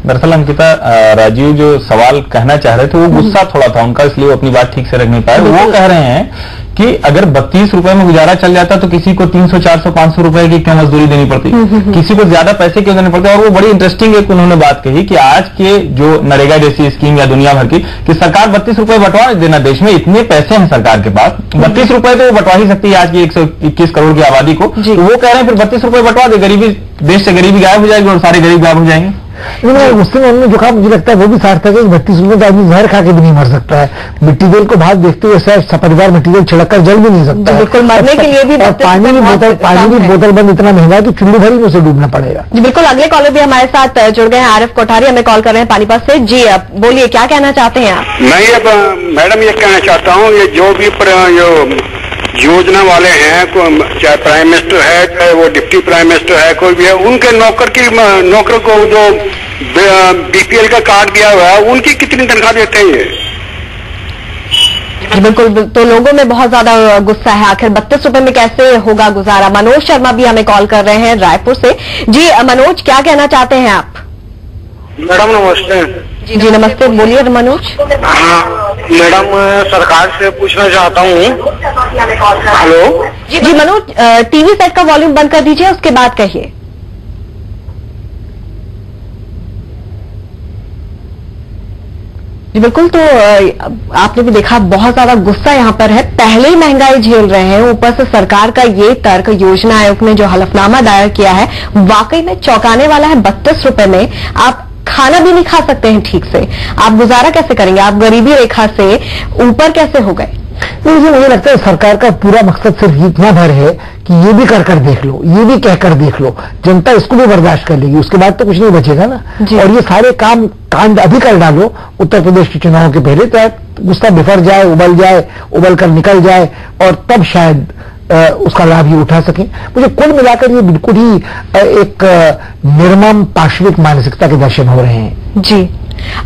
दरअसल अंकिता, राजीव जो सवाल कहना चाह रहे थे वो गुस्सा थोड़ा था उनका, इसलिए वो अपनी बात ठीक से रख नहीं पाए। वो कह रहे हैं कि अगर 32 रुपए में गुजारा चल जाता तो किसी को 300, 400, 500 रुपए की क्यों मजदूरी देनी पड़ती, किसी को ज्यादा पैसे क्यों देने पड़ते। और वो बड़ी इंटरेस्टिंग एक उन्होंने बात कही कि आज के जो नरेगा जैसी स्कीम या दुनिया भर की, कि सरकार 32 रुपए बंटवा देना, देश में इतने पैसे हैं सरकार के पास, 32 रुपए तो वो बंटवा ही सकती है आज की 121 करोड़ की आबादी को। तो वो कह रहे हैं फिर 32 रुपए बंटवा दे, गरीबी, देश से गरीबी गायब हो जाएगी और सारे गरीब गायब हो जाएंगे। उससे उन्होंने जो कहा मुझे लगता है वो भी सार्थक है। 32 रुपए तो आदमी जहर खा के भी नहीं मर सकता है। मिट्टी तेल को भाग देखते हुए सपरिवार मिट्टी तेल छिड़क कर जल भी नहीं सकता है। बिल्कुल, मरने के लिए भी पानी की बोतल बंद इतना महंगा है कि चुल्लू भरी में उसे डूबना पड़ेगा। जी बिल्कुल, अगले कॉलर भी हमारे साथ जुड़ गए हैं। आरिफ कोठारी हमें कॉल कर रहे हैं पानीपत से। जी आप बोलिए, क्या कहना चाहते हैं आप? मैं ये मैडम ये कहना चाहता हूँ, ये जो भी योजना वाले हैं, चाहे प्राइम मिनिस्टर है, चाहे वो डिप्टी प्राइम मिनिस्टर है, कोई भी है, उनके नौकर को जो बीपीएल का कार्ड दिया हुआ है, उनकी कितनी तनख्वाह देते हैं ये? बिल्कुल, तो लोगों में बहुत ज्यादा गुस्सा है, आखिर 32 रुपए में कैसे होगा गुजारा। मनोज शर्मा भी हमें कॉल कर रहे हैं रायपुर से। जी मनोज, क्या कहना चाहते हैं आप? मैडम नमस्ते। जी नमस्ते, बोलिए मनोज। हाँ मैडम, सरकार से पूछना चाहता हूँ। हेलो जी मनोज, टीवी सेट का वॉल्यूम बंद कर दीजिए, उसके बाद कहिए। जी बिल्कुल, तो आपने भी देखा बहुत ज्यादा गुस्सा यहाँ पर है। पहले ही महंगाई झेल रहे हैं, ऊपर से सरकार का ये तर्क, योजना आयोग ने जो हलफनामा दायर किया है वाकई में चौंकाने वाला है। 32 रुपए में आप खाना भी नहीं खा सकते हैं ठीक से, आप गुजारा कैसे करेंगे? आप गरीबी रेखा से ऊपर कैसे हो गए? मुझे लगता है सरकार का पूरा मकसद सिर्फ इतना भर है कि ये भी कर देख लो, ये भी कहकर देख लो, जनता इसको भी बर्दाश्त कर लेगी, उसके बाद तो कुछ नहीं बचेगा ना। और ये सारे कांड अभी कर डालो उत्तर प्रदेश के चुनाव के पहले, तो गुस्सा बिफर जाए, उबल कर निकल जाए, और तब शायद उसका लाभ ये उठा सके। मुझे कुल मिलाकर ये बिल्कुल ही एक निर्मम पाशविक मानसिकता के दर्शन हो रहे हैं। जी,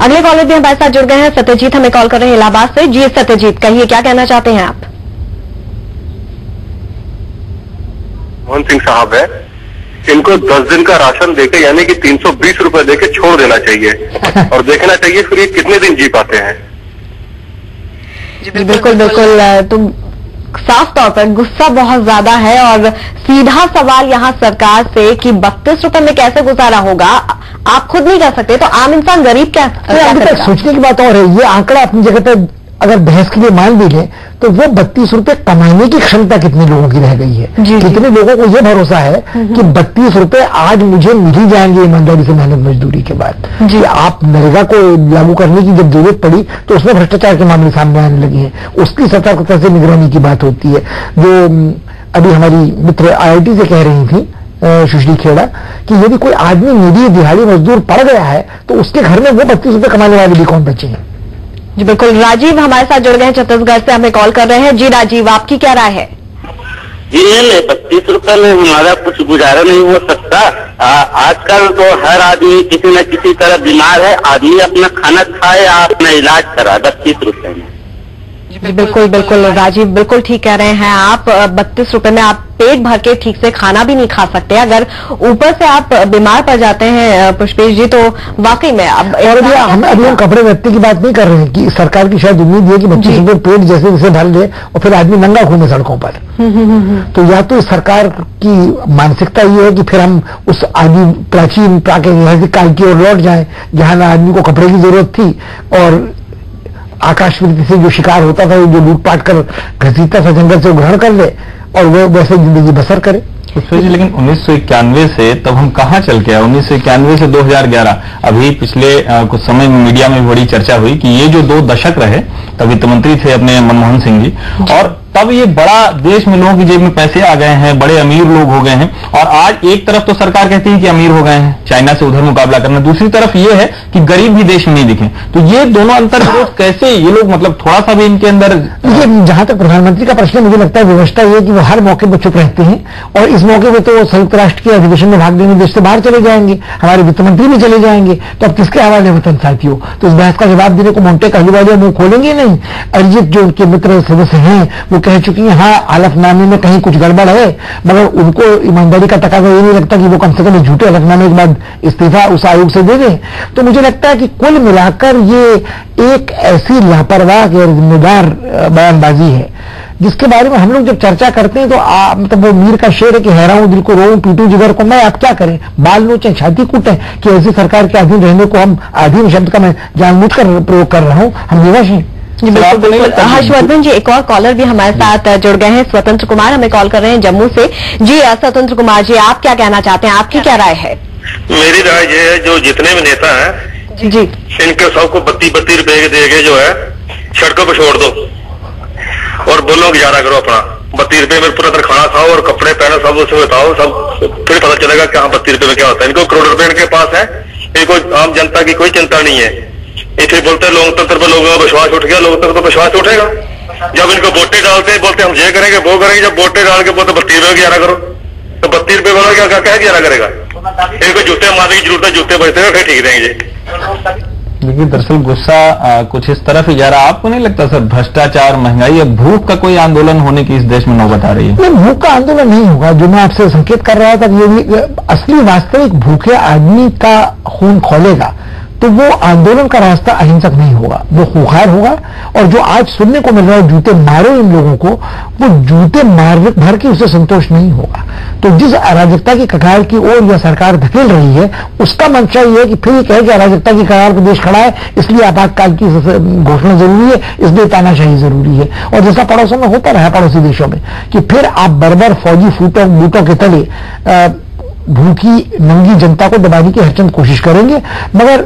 अगले कॉलर भी हमारे साथ जुड़ गए हैं। सत्यजीत हमें कॉल कर रहे हैं इलाहाबाद से। जी सत्यजीत, कहिए, क्या कहना चाहते हैं आप? मोहन सिंह साहब है, इनको 10 दिन का राशन देके, यानी कि 320 रुपए देके छोड़ देना चाहिए और देखना चाहिए फिर ये कितने दिन जी पाते हैं। जी बिल्कुल बिल्कुल, तुम साफ तौर पर गुस्सा बहुत ज्यादा है, और सीधा सवाल यहाँ सरकार से कि 32 रुपए में कैसे गुजारा होगा, आप खुद नहीं कर सकते तो आम इंसान गरीब क्या करेगा? सोचने की बात और है, ये आंकड़ा अपनी जगह पर अगर बहस के लिए मान भी लें तो वो 32 रुपए कमाने की क्षमता कितने लोगों की रह गई है? कितने लोगों को ये भरोसा है कि 32 रुपए आज मुझे मिल ही जाएंगे ईमानदारी से मेहनत मजदूरी के बाद? जी, आप नरेगा को लागू करने की जब जरूरत पड़ी तो उसमें भ्रष्टाचार के मामले सामने आने लगे हैं, उसकी सतर्कता से निगरानी की बात होती है। जो अभी हमारी मित्र IIT से कह रही थी सुश्री खेड़ा कि यदि कोई आदमी निरीह दिहाड़ी मजदूर पड़ गया है तो उसके घर में वो 32 रुपए कमाने वाले भी कौन बचे हैं? जी बिल्कुल, राजीव हमारे साथ जुड़ गए हैं छत्तीसगढ़ से, हमें कॉल कर रहे हैं। जी राजीव, आपकी क्या राय है? जी नहीं, 32 रुपए में हमारा कुछ गुजारा नहीं हो सकता। आजकल तो हर आदमी किसी न किसी तरह बीमार है, आदमी अपना खाना खाए, अपना इलाज करा 32 रुपए में। बिल्कुल बिल्कुल राजीव, बिल्कुल ठीक कह रहे हैं आप। 32 रुपए में आप पेट भर के ठीक से खाना भी नहीं खा सकते। अगर ऊपर से आप बीमार पड़ जाते हैं पुष्पेश जी, तो वाकई में अब हम कपड़े व्यक्ति की बात नहीं कर रहे हैं कि सरकार की शायद उम्मीद है कि 32 रुपए पेट जैसे जैसे भर ले और फिर आदमी नंगा घूमे सड़कों पर। तो या तो सरकार की मानसिकता ये है कि फिर हम उस आदि प्राचीन प्राकृतिक काल की ओर लौट जाए जहां ना आदमी को कपड़े की जरूरत थी और आकाशवृत्ति से जो शिकार होता था, जो लूटपाट कर घसीटता था जंगल से, ग्रहण कर ले और वो वैसे जिंदगी बसर करे। लेकिन 1991 से तब हम कहाँ चल के आए? 1991 से 2011, अभी पिछले कुछ समय मीडिया में बड़ी चर्चा हुई कि ये जो 2 दशक रहे, तब वित्त मंत्री थे अपने मनमोहन सिंह जी, और तब ये बड़ा देश में लोगों की जेब में पैसे आ गए हैं, बड़े अमीर लोग हो गए हैं, और आज एक तरफ तो सरकार कहती है कि अमीर हो गए हैं, चाइना से उधर मुकाबला करना, दूसरी तरफ ये है कि गरीब भी देश में नहीं दिखे। तो ये दोनों अंतर विरोध कैसे ये लोग, मतलब थोड़ा सा भी इनके अंदर, जहां तक प्रधानमंत्री का प्रश्न, मुझे लगता है व्यवस्था ये कि वो हर मौके पर चुप रहते हैं, और इस मौके पर तो संयुक्त राष्ट्र के अधिवेशन में भाग लेने देश से बाहर चले जाएंगे, हमारे वित्त मंत्री भी चले जाएंगे, तो अब किसके हवाले वतन साथियों? तो इस बहस का जवाब देने को मोंटे कहलूवालिया मुंह खोलेंगे नहीं, अरिजीत जो उनके मित्र सदस्य हैं वो कह चुकी हैं हाँ हलफनामे में कहीं कुछ गड़बड़ है, मगर उनको ईमानदारी का तकाजा ये नहीं लगता कि वो कम से कम झूठे हलफनामे के बाद इस्तीफा उस आयोग से दे दें। तो मुझे लगता है कि कुल मिलाकर ये एक ऐसी लापरवाह और जिम्मेदार बयानबाजी है जिसके बारे में हम लोग जब चर्चा करते हैं तो मतलब वो मीर का शेर है कि हैराऊं दिल को रोऊं पीटूं जिगर को मैं, आप क्या करें, बाल नोचें छाती कूटें कि ऐसी सरकार के अधीन रहने को हम अधीन शब्द का मैं जानबूझकर प्रयोग कर रहा हूं, हम विवश हैं। हर्षवर्धन जी, एक और कॉलर भी हमारे साथ जुड़ गए हैं, स्वतंत्र कुमार हमें कॉल कर रहे हैं जम्मू से। जी स्वतंत्र कुमार जी, आप क्या कहना चाहते हैं, आपकी क्या राय है? मेरी राय ये है जो जितने भी नेता हैं जी इनके सबको 32-32 रुपए दे के जो है सड़कों पर छोड़ दो और बोलो गुजारा करो अपना। 32 रुपए में पूरा खाना खाओ और कपड़े पहनो, सब उसमें बताओ, सब फिर पता चलेगा कि हाँ 32 रुपए में क्या होता है। इनको करोड़ रुपए इनके पास है, इनको आम जनता की कोई चिंता नहीं है। इसे बोलते हैं लोकतंत्र पर लोगों का विश्वास उठ गया, लोकतंत्र पर विश्वास उठेगा जब इनको वोटें डालते हैं, बोलते हम ये करेंगे वो करेंगे, जब वोटें डाल के बोलते 32 रुपए गुजारा करो, तो 32 रुपए वाला क्या क्या गुजारा करेगा? इनको जूते मारने की जरूरत है, जूते बचते हैं फिर ठीक रहेंगे। देखिए दरअसल गुस्सा कुछ इस तरफ ही जा रहा है। आपको नहीं लगता सर भ्रष्टाचार, महंगाई या भूख का कोई आंदोलन होने की इस देश में नौबत आ रही है? नहीं, भूख का आंदोलन नहीं होगा। जो मैं आपसे संकेत कर रहा था कि ये असली वास्तविक भूखे आदमी का खून खोलेगा तो वो आंदोलन का रास्ता अहिंसक नहीं होगा, वो खुखार होगा। और जो आज सुनने को मिल रहा है जूते मारो इन लोगों को, वो जूते मार भर के उससे संतोष नहीं होगा। तो जिस अराजकता की कगार की ओर यह सरकार धकेल रही है उसका मंशा ये है कि फिर ये कहे कि अराजकता की कगार पर देश खड़ा है इसलिए आपातकाल की घोषणा जरूरी है, इसलिए तानाशाही जरूरी है। और जैसा पड़ोसों में होता रहा पड़ोसी देशों में कि फिर आप बर्बर फौजी बूटों के तले भूखी नंगी जनता को दबाने की हरचंद कोशिश करेंगे। मगर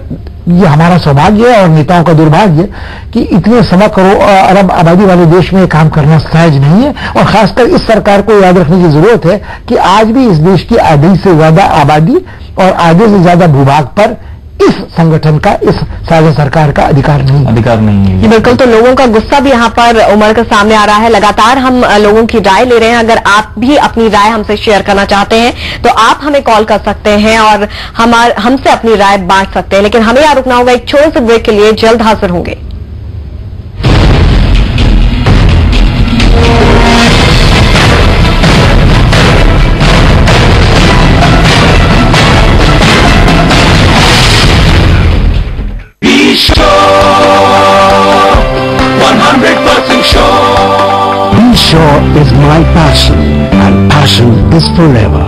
ये हमारा सौभाग्य है और नेताओं का दुर्भाग्य कि इतने 1.25 करोड़ अरब आबादी वाले देश में काम करना सहज नहीं है। और खासकर इस सरकार को याद रखने की जरूरत है कि आज भी इस देश की आधी से ज्यादा आबादी और आधे से ज्यादा भूभाग पर इस संगठन का, इस साझा सरकार का अधिकार नहीं है। बिल्कुल, तो लोगों का गुस्सा भी यहाँ पर उमड़ कर सामने आ रहा है। लगातार हम लोगों की राय ले रहे हैं। अगर आप भी अपनी राय हमसे शेयर करना चाहते हैं तो आप हमें कॉल कर सकते हैं और हमसे अपनी राय बांट सकते हैं। लेकिन हमें यहाँ रुकना होगा एक छोटे से ब्रेक के लिए, जल्द हाजिर होंगे। Be Sure is my passion and passion is forever.